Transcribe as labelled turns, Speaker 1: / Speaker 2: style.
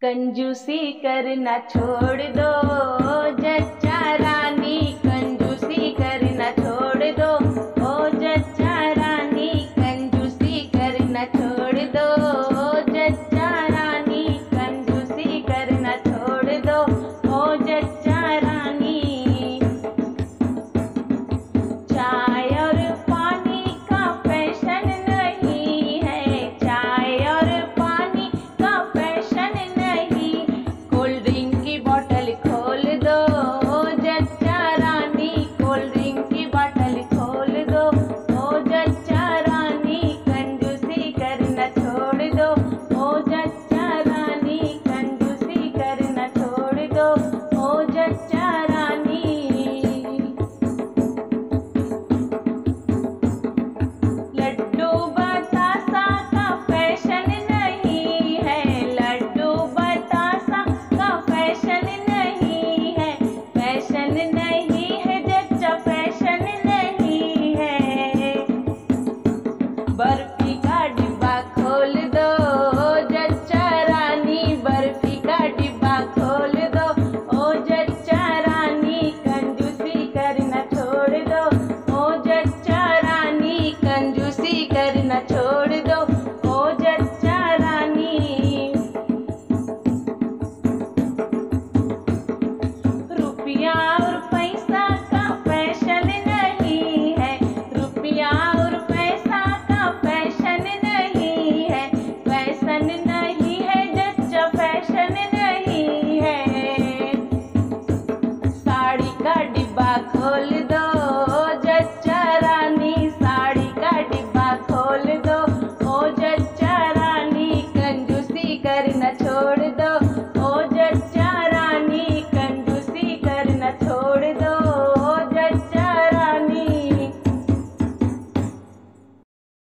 Speaker 1: कंजूसी करना छोड़ दो जच्चा रानी, कंजूसी करना छोड़ दो ओ जच्चा रानी, कंजूसी करना छोड़ दो जच्चा रानी, कंजूसी करना छोड़ दो ओ जच्चा रानी। चाय और पानी का फैशन नहीं है, चाय और पानी का फैशन नहीं, कोल्ड ड्रिंक की बोतल खोल दो ओ जच्चा रानी, कोल्ड ड्रिंक की बोतल खोल दो ओ जच्चा रानी, कंजूसी करना छोड़ दो ओ जच्चा रानी, कंजूसी करना छोड़ दो ओ जच्चा रानी। लड्डू बतासा का फैशन नहीं है, लड्डू बतासा का फैशन नहीं है, फैशन नहीं है जच्चा, फैशन नहीं है। बर्फी का डिब्बा खोल दो जच्चा रानी, बर्फी का डिब्बा खोल दो ओ जच्चा रानी, कंजूसी करना छोड़ दो ओ जच्चा रानी, कंजूसी करना छोड़ दो ओ जच्चा रानी। रुपया और पैसा का फैशन नहीं है, रुपया और पैसा का फैशन नहीं है, फैशन नहीं है जच्चा, फैशन नहीं है। साड़ी का डिब्बा खोल दो जच्चा रानी, साड़ी का डिब्बा खोल दो ओ जच्चा रानी, कंजूसी करना छोड़